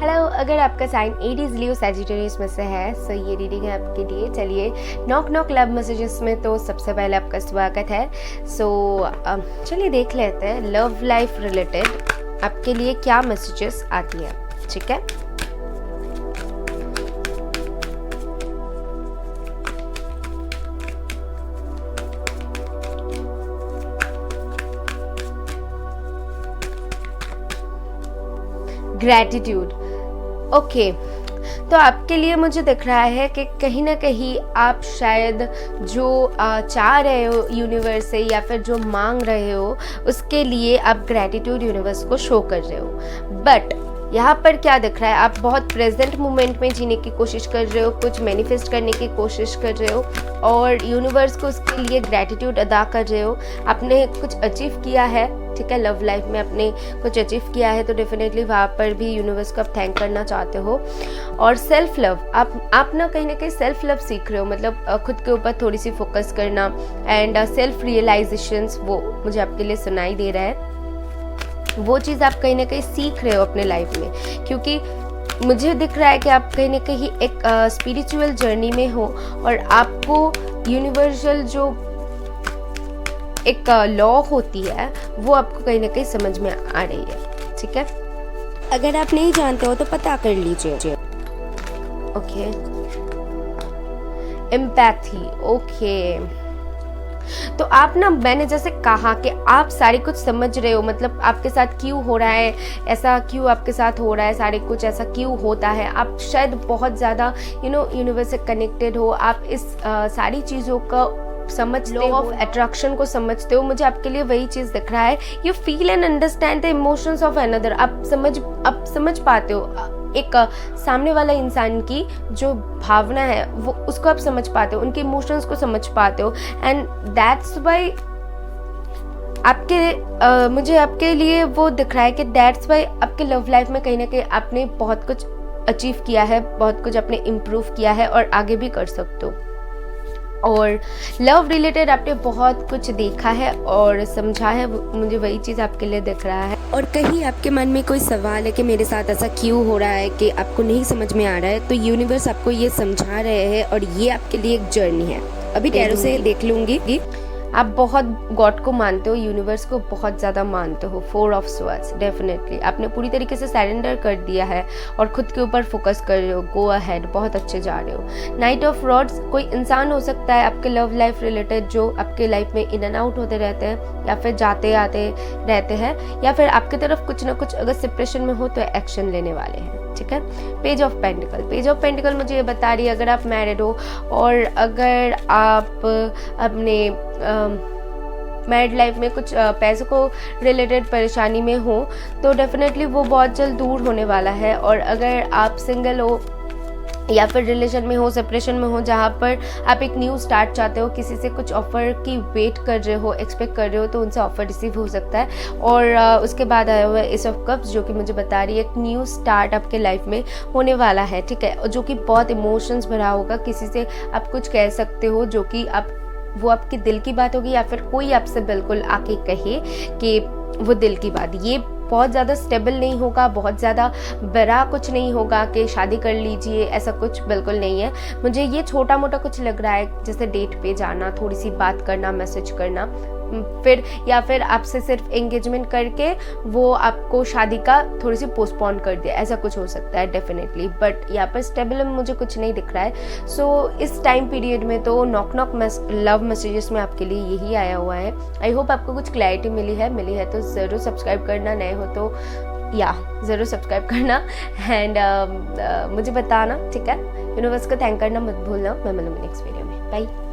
Hello, अगर आपका sign Aries Leo Sagittarius में से है सो ये रीडिंग है आपके लिए। चलिए, नॉक नॉक लव मैसेजेस में तो सबसे पहले आपका स्वागत है। चलिए देख लेते हैं लव लाइफ रिलेटेड आपके लिए क्या मैसेजेस आती है। ठीक है, ग्रैटिट्यूड। ओके, तो आपके लिए मुझे दिख रहा है कि कहीं ना कहीं आप शायद जो चाह रहे हो यूनिवर्स से या फिर जो मांग रहे हो उसके लिए आप ग्रैटिट्यूड यूनिवर्स को शो कर रहे हो। बट यहाँ पर क्या दिख रहा है, आप बहुत प्रेजेंट मोमेंट में जीने की कोशिश कर रहे हो, कुछ मैनिफेस्ट करने की कोशिश कर रहे हो और यूनिवर्स को उसके लिए ग्रैटिट्यूड अदा कर रहे हो। आपने कुछ अचीव किया है, ठीक है, लव लाइफ में आपने कुछ अचीव किया है तो डेफिनेटली वहाँ पर भी यूनिवर्स को आप थैंक करना चाहते हो। और सेल्फ लव, आप ना कहीं सेल्फ लव सीख रहे हो, मतलब खुद के ऊपर थोड़ी सी फोकस करना एंड सेल्फ रियलाइजेशंस, वो मुझे आपके लिए सुनाई दे रहा है। वो चीज़ आप कहीं ना कहीं सीख रहे हो अपने लाइफ में, क्योंकि मुझे दिख रहा है कि आप कहीं ना कहीं एक स्पिरिचुअल जर्नी में हो और आपको यूनिवर्सल जो एक लॉ होती है वो आपको कहीं ना कहीं समझ में आ रही है। ठीक है, अगर आप नहीं जानते हो तो पता कर लीजिए। Okay, empathy. ओके, तो आप ना, मैंने जैसे कहा कि आप सारे कुछ समझ रहे हो, मतलब आपके साथ क्यों हो रहा है ऐसा, क्यों आपके साथ हो रहा है सारे कुछ ऐसा क्यों होता है। आप शायद बहुत ज़्यादा यूनिवर्स से कनेक्टेड हो, आप इस सारी चीज़ों का समझते हो, लॉ ऑफ अट्रैक्शन को समझते हो। मुझे आपके लिए वही चीज़ दिख रहा है, you feel and understand the emotions of another. आप समझ पाते हो एक सामने वाला इंसान की जो भावना है वो, उसको आप समझ पाते हो, उनके इमोशंस को समझ पाते हो एंड दैट्स वाई आपके मुझे आपके लिए वो दिख रहा है कि दैट्स वाई आपके लव लाइफ में कहीं ना कहीं आपने बहुत कुछ अचीव किया है, बहुत कुछ आपने इम्प्रूव किया है और आगे भी कर सकते हो। और लव रिलेटेड आपने बहुत कुछ देखा है और समझा है, मुझे वही चीज़ आपके लिए दिख रहा है। और कहीं आपके मन में कोई सवाल है कि मेरे साथ ऐसा क्यों हो रहा है कि आपको नहीं समझ में आ रहा है, तो यूनिवर्स आपको ये समझा रहे हैं और ये आपके लिए एक जर्नी है। अभी टैरो से देख लूँगी। आप बहुत गॉड को मानते हो, यूनिवर्स को बहुत ज़्यादा मानते हो। 4 ऑफ स्वॉर्ड्स, डेफिनेटली आपने पूरी तरीके से सरेंडर कर दिया है और खुद के ऊपर फोकस कर रहे हो। गो अहेड, बहुत अच्छे जा रहे हो। नाइट ऑफ रॉड्स, कोई इंसान हो सकता है आपके लव लाइफ रिलेटेड जो आपके लाइफ में इन एंड आउट होते रहते हैं या फिर जाते आते रहते हैं, या फिर आपकी तरफ कुछ ना कुछ अगर सेपरेशन में हो तो एक्शन लेने वाले हैं। ठीक है, पेज ऑफ पेंटिकल मुझे ये बता रही है अगर आप मैरिड हो और अगर आप अपने मैरिड लाइफ में कुछ पैसों को रिलेटेड परेशानी में हो तो डेफिनेटली वो बहुत जल्द दूर होने वाला है। और अगर आप सिंगल हो या फिर रिलेशन में हो, सेपरेशन में हो, जहाँ पर आप एक न्यू स्टार्ट चाहते हो, किसी से कुछ ऑफर की वेट कर रहे हो, एक्सपेक्ट कर रहे हो, तो उनसे ऑफर रिसीव हो सकता है। और उसके बाद आया हुआ है एस ऑफ कप्स, जो कि मुझे बता रही है एक न्यू स्टार्ट आपके लाइफ में होने वाला है। ठीक है, जो कि बहुत इमोशंस भरा होगा, किसी से आप कुछ कह सकते हो जो कि वो आपके दिल की बात होगी या फिर कोई आपसे बिल्कुल आके कहे कि वो दिल की बात। ये बहुत ज़्यादा स्टेबल नहीं होगा, बहुत ज़्यादा बड़ा कुछ नहीं होगा कि शादी कर लीजिए, ऐसा कुछ बिल्कुल नहीं है। मुझे ये छोटा मोटा कुछ लग रहा है, जैसे डेट पे जाना, थोड़ी सी बात करना, मैसेज करना, फिर या फिर आपसे सिर्फ एंगेजमेंट करके वो आपको शादी का थोड़ी सी पोस्टपोन कर दिया, ऐसा कुछ हो सकता है डेफिनेटली। बट यहाँ पर स्टेबल मुझे कुछ नहीं दिख रहा है। सो इस टाइम पीरियड में तो नॉक नॉक लव मैसेजेस में आपके लिए यही आया हुआ है। आई होप आपको कुछ क्लैरिटी मिली है तो ज़रूर सब्सक्राइब करना, नए हो तो ज़रूर सब्सक्राइब करना एंड मुझे बताना। ठीक है, यूनिवर्स को थैंक करना मत भूलना। मैं मिलूंगी नेक्स्ट वीडियो में। बाय।